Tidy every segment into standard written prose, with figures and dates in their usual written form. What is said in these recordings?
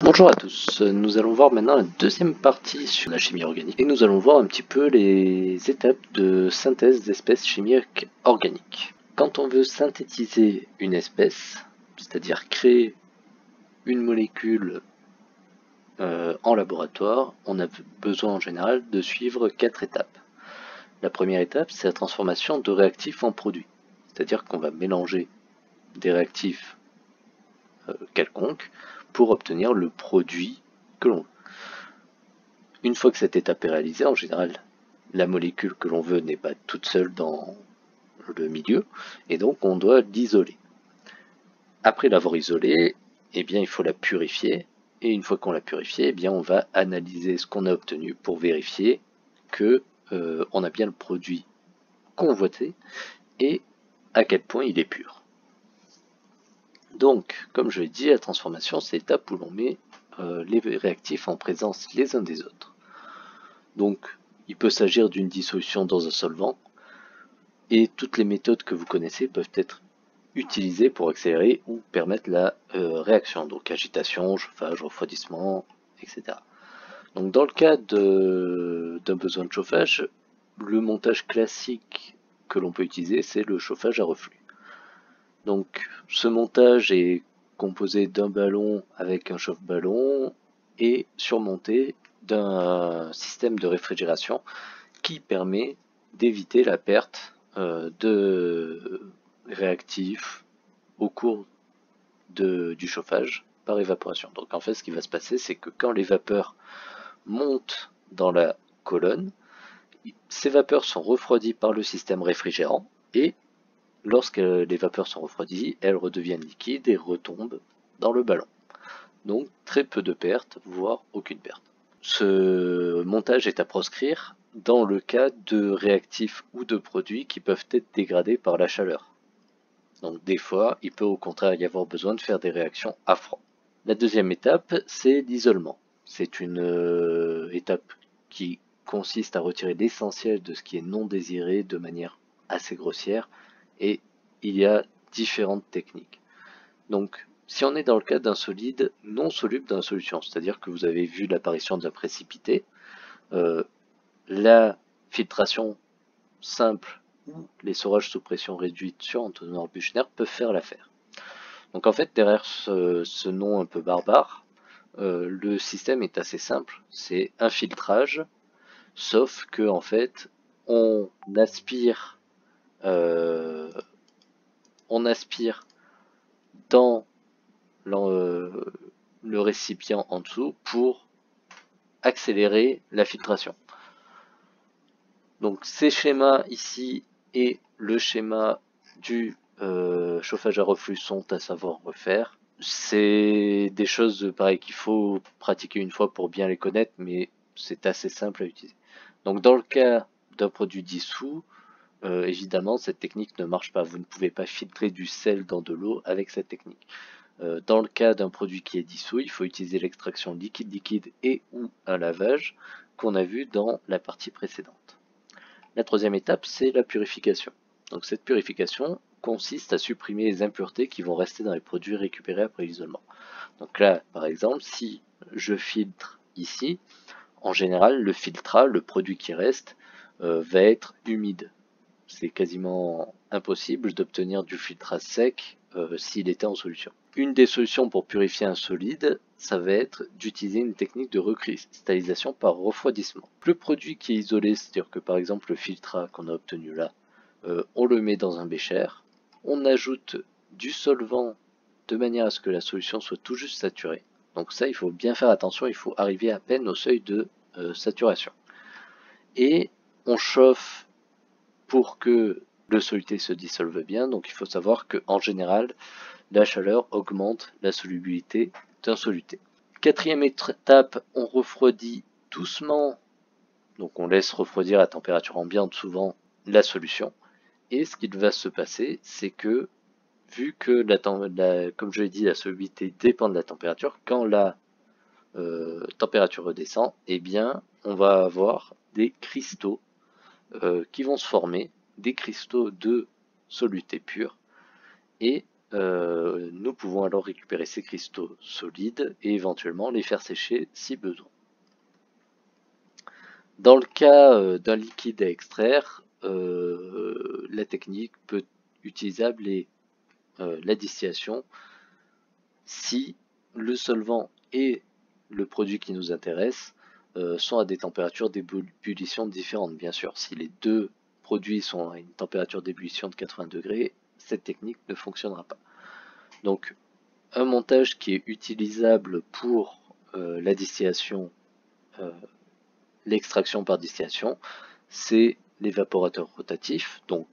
Bonjour à tous, nous allons voir maintenant la deuxième partie sur la chimie organique et nous allons voir un petit peu les étapes de synthèse d'espèces chimiques organiques. Quand on veut synthétiser une espèce, c'est-à-dire créer une molécule en laboratoire, on a besoin en général de suivre 4 étapes. La première étape, c'est la transformation de réactifs en produits, c'est-à-dire qu'on va mélanger des réactifs quelconques pour obtenir le produit que l'on veut. Une fois que cette étape est réalisée, en général, la molécule que l'on veut n'est pas toute seule dans le milieu, et donc on doit l'isoler. Après l'avoir isolée, eh bien, il faut la purifier, et une fois qu'on l'a purifiée, eh bien, on va analyser ce qu'on a obtenu pour vérifier que on a bien le produit convoité et à quel point il est pur. Donc, comme je l'ai dit, la transformation, c'est l'étape où l'on met les réactifs en présence les uns des autres. Donc, il peut s'agir d'une dissolution dans un solvant, et toutes les méthodes que vous connaissez peuvent être utilisées pour accélérer ou permettre la réaction, donc agitation, chauffage, refroidissement, etc. Donc dans le cas d'un besoin de chauffage, le montage classique que l'on peut utiliser, c'est le chauffage à reflux. Donc ce montage est composé d'un ballon avec un chauffe-ballon et surmonté d'un système de réfrigération qui permet d'éviter la perte de réactifs au cours du chauffage par évaporation. Donc en fait ce qui va se passer, c'est que quand les vapeurs montent dans la colonne, ces vapeurs sont refroidies par le système réfrigérant et lorsque les vapeurs sont refroidies, elles redeviennent liquides et retombent dans le ballon. Donc très peu de pertes, voire aucune perte. Ce montage est à proscrire dans le cas de réactifs ou de produits qui peuvent être dégradés par la chaleur. Donc des fois, il peut au contraire y avoir besoin de faire des réactions à froid. La deuxième étape, c'est l'isolement. C'est une étape qui consiste à retirer l'essentiel de ce qui est non désiré de manière assez grossière, et il y a différentes techniques. Donc, si on est dans le cas d'un solide non soluble dans la solution, c'est-à-dire que vous avez vu l'apparition d'un précipité, la filtration simple ou les seurages sous pression réduite sur entonnoir Büchner peuvent faire l'affaire. Donc en fait, derrière ce nom un peu barbare, le système est assez simple, c'est un filtrage, sauf que en fait, on aspire dans le récipient en dessous pour accélérer la filtration. Donc ces schémas ici et le schéma du chauffage à reflux sont à savoir refaire. C'est des choses pareil qu'il faut pratiquer une fois pour bien les connaître, mais c'est assez simple à utiliser. Donc dans le cas d'un produit dissous, évidemment cette technique ne marche pas. Vous ne pouvez pas filtrer du sel dans de l'eau avec cette technique. Dans le cas d'un produit qui est dissous, il faut utiliser l'extraction liquide-liquide et ou un lavage qu'on a vu dans la partie précédente. La troisième étape, c'est la purification. Donc cette purification consiste à supprimer les impuretés qui vont rester dans les produits récupérés après l'isolement. Donc là, par exemple, si je filtre ici, en général, le filtrat, le produit qui reste, va être humide. C'est quasiment impossible d'obtenir du filtrat sec s'il était en solution. Une des solutions pour purifier un solide, ça va être d'utiliser une technique de recristallisation par refroidissement. Le produit qui est isolé, c'est-à-dire que par exemple le filtrat qu'on a obtenu là, on le met dans un bécher, on ajoute du solvant de manière à ce que la solution soit tout juste saturée. Donc ça, il faut bien faire attention, il faut arriver à peine au seuil de saturation. Et on chauffe pour que le soluté se dissolve bien, donc il faut savoir qu'en général, la chaleur augmente la solubilité d'un soluté. Quatrième étape, on refroidit doucement, donc on laisse refroidir à température ambiante souvent la solution, et ce qu'il va se passer, c'est que vu que comme je l'ai dit, la solubilité dépend de la température, quand la température redescend, eh bien on va avoir des cristaux qui vont se former, des cristaux de soluté pure, et nous pouvons alors récupérer ces cristaux solides et éventuellement les faire sécher si besoin. Dans le cas d'un liquide à extraire, la technique peut utilisable est la distillation si le solvant et le produit qui nous intéresse sont à des températures d'ébullition différentes, bien sûr. Si les deux produits sont à une température d'ébullition de 80 degrés, cette technique ne fonctionnera pas. Donc, un montage qui est utilisable pour la distillation, l'extraction par distillation, c'est l'évaporateur rotatif. Donc,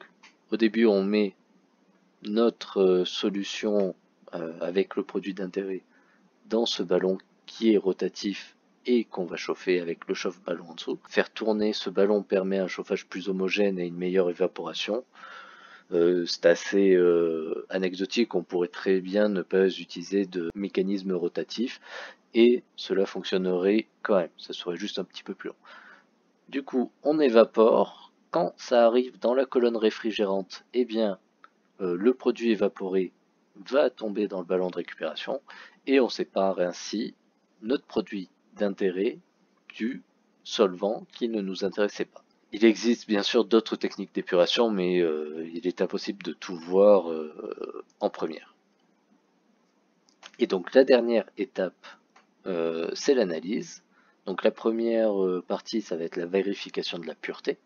au début, on met notre solution avec le produit d'intérêt dans ce ballon qui est rotatif et qu'on va chauffer avec le chauffe-ballon en dessous. Faire tourner ce ballon permet un chauffage plus homogène et une meilleure évaporation. C'est assez anecdotique, on pourrait très bien ne pas utiliser de mécanisme rotatif et cela fonctionnerait quand même, ça serait juste un petit peu plus long. Du coup, on évapore. Quand ça arrive dans la colonne réfrigérante, eh bien, le produit évaporé va tomber dans le ballon de récupération et on sépare ainsi notre produit d'intérêt du solvant qui ne nous intéressait pas. Il existe bien sûr d'autres techniques d'épuration, mais il est impossible de tout voir en première. Et donc la dernière étape, c'est l'analyse. Donc la première partie, ça va être la vérification de la pureté.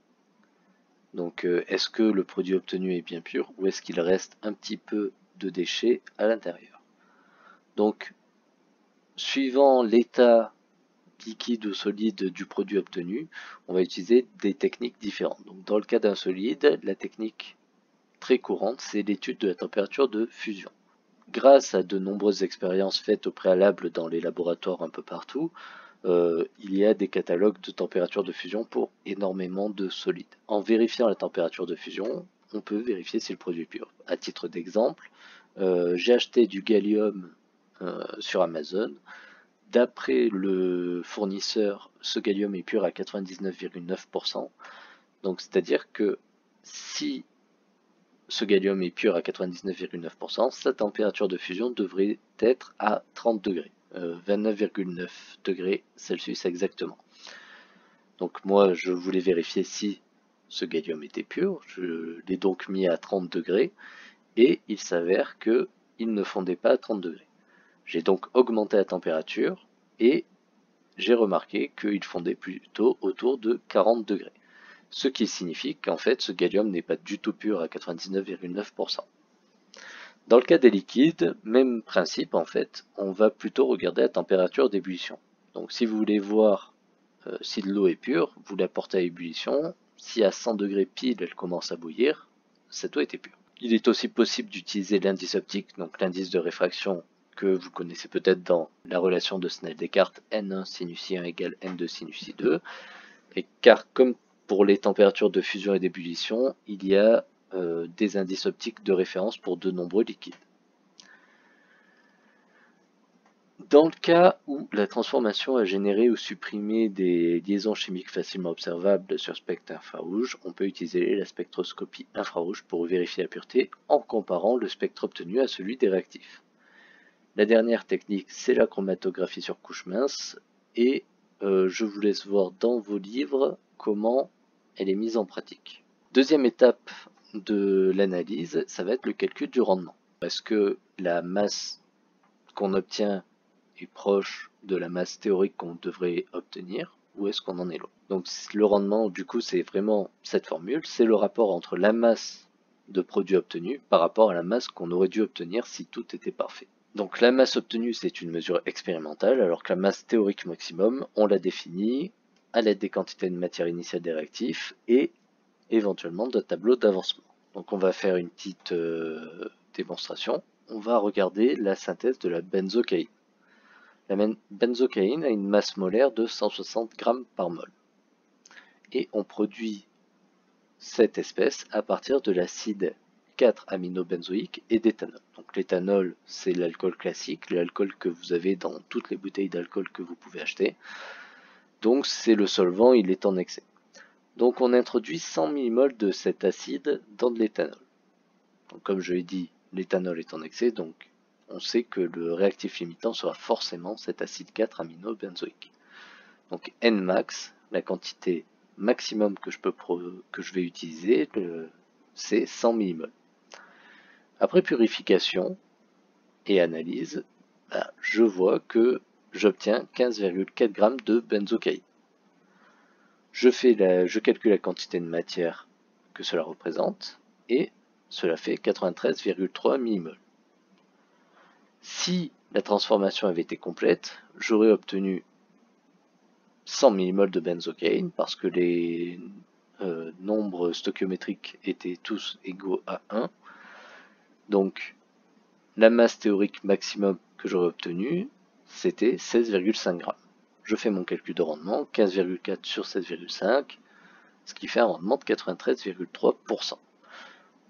Donc est-ce que le produit obtenu est bien pur ou est-ce qu'il reste un petit peu de déchets à l'intérieur. Donc suivant l'état liquide ou solide du produit obtenu, on va utiliser des techniques différentes. Donc dans le cas d'un solide, la technique très courante, c'est l'étude de la température de fusion. Grâce à de nombreuses expériences faites au préalable dans les laboratoires un peu partout, il y a des catalogues de température de fusion pour énormément de solides. En vérifiant la température de fusion, on peut vérifier si le produit est pur. À titre d'exemple, j'ai acheté du gallium sur Amazon. D'après le fournisseur, ce gallium est pur à 99,9%. Donc c'est-à-dire que si ce gallium est pur à 99,9%, sa température de fusion devrait être à 30 degrés. 29,9 degrés Celsius exactement. Donc moi je voulais vérifier si ce gallium était pur, je l'ai donc mis à 30 degrés et il s'avère que il ne fondait pas à 30 degrés. J'ai donc augmenté la température et j'ai remarqué qu'il fondait plutôt autour de 40 degrés. Ce qui signifie qu'en fait ce gallium n'est pas du tout pur à 99,9%. Dans le cas des liquides, même principe en fait, on va plutôt regarder la température d'ébullition. Donc si vous voulez voir si de l'eau est pure, vous la portez à ébullition, si à 100 degrés pile elle commence à bouillir, cette eau était pure. Il est aussi possible d'utiliser l'indice optique, donc l'indice de réfraction que vous connaissez peut-être dans la relation de Snell-Descartes, N1 sinus I1 égale N2 sinus I2, et car comme pour les températures de fusion et d'ébullition, il y a des indices optiques de référence pour de nombreux liquides. Dans le cas où la transformation a généré ou supprimé des liaisons chimiques facilement observables sur spectre infrarouge, on peut utiliser la spectroscopie infrarouge pour vérifier la pureté en comparant le spectre obtenu à celui des réactifs. La dernière technique, c'est la chromatographie sur couche mince, et je vous laisse voir dans vos livres comment elle est mise en pratique. Deuxième étape de l'analyse, ça va être le calcul du rendement. Est-ce que la masse qu'on obtient est proche de la masse théorique qu'on devrait obtenir, ou est-ce qu'on en est loin? Donc le rendement, du coup, c'est vraiment cette formule, c'est le rapport entre la masse de produit obtenu par rapport à la masse qu'on aurait dû obtenir si tout était parfait. Donc la masse obtenue, c'est une mesure expérimentale, alors que la masse théorique maximum, on la définit à l'aide des quantités de matière initiale des réactifs et éventuellement d'un tableau d'avancement. Donc on va faire une petite démonstration. On va regarder la synthèse de la benzocaïne. La benzocaïne a une masse molaire de 160 g par mol. Et on produit cette espèce à partir de l'acide 4-aminobenzoïque et d'éthanol. Donc l'éthanol, c'est l'alcool classique, l'alcool que vous avez dans toutes les bouteilles d'alcool que vous pouvez acheter. Donc c'est le solvant, il est en excès. Donc on introduit 100 mmol de cet acide dans de l'éthanol. Donc comme je l'ai dit, l'éthanol est en excès, donc on sait que le réactif limitant sera forcément cet acide 4 aminobenzoïque. Donc Nmax, la quantité maximum que je vais utiliser, c'est 100 mmol. Après purification et analyse, je vois que j'obtiens 15,4 g de benzocaïne. Je calcule la quantité de matière que cela représente et cela fait 93,3 mmol. Si la transformation avait été complète, j'aurais obtenu 100 mmol de benzocaïne parce que les nombres stoichiométriques étaient tous égaux à 1. Donc la masse théorique maximum que j'aurais obtenue, c'était 16,5 g. Je fais mon calcul de rendement, 15,4 sur 16,5, ce qui fait un rendement de 93,3%.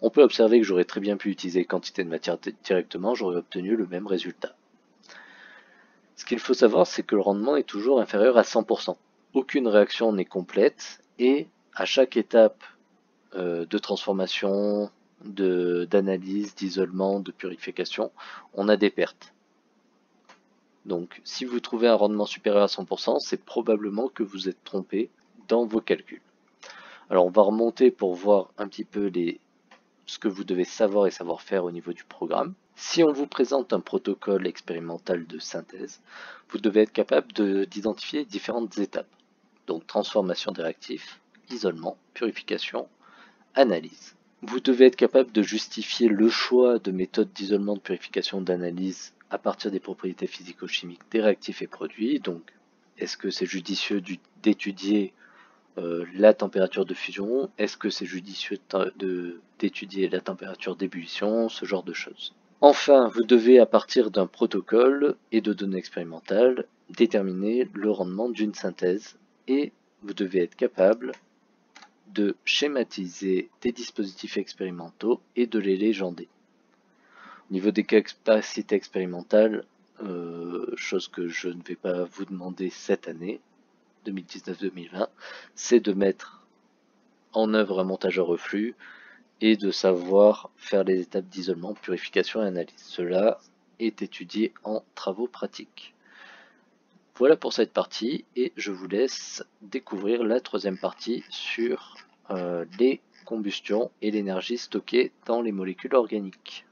On peut observer que j'aurais très bien pu utiliser quantité de matière directement, j'aurais obtenu le même résultat. Ce qu'il faut savoir, c'est que le rendement est toujours inférieur à 100%. Aucune réaction n'est complète et à chaque étape de transformation, d'analyse, d'isolement, de purification, on a des pertes. Donc si vous trouvez un rendement supérieur à 100%, c'est probablement que vous êtes trompé dans vos calculs. Alors on va remonter pour voir un petit peu ce que vous devez savoir et savoir faire au niveau du programme. Si on vous présente un protocole expérimental de synthèse, vous devez être capable d'identifier différentes étapes. Donc transformation des réactifs, isolement, purification, analyse. Vous devez être capable de justifier le choix de méthodes d'isolement, de purification, d'analyse à partir des propriétés physico-chimiques des réactifs et produits. Donc, est-ce que c'est judicieux d'étudier la température de fusion? Est-ce que c'est judicieux d'étudier la température d'ébullition? Ce genre de choses. Enfin, vous devez, à partir d'un protocole et de données expérimentales, déterminer le rendement d'une synthèse et vous devez être capable de schématiser des dispositifs expérimentaux et de les légender. Au niveau des capacités expérimentales, chose que je ne vais pas vous demander cette année, 2019-2020, c'est de mettre en œuvre un montage à reflux et de savoir faire les étapes d'isolement, purification et analyse. Cela est étudié en travaux pratiques. Voilà pour cette partie et je vous laisse découvrir la troisième partie sur les combustions et l'énergie stockée dans les molécules organiques.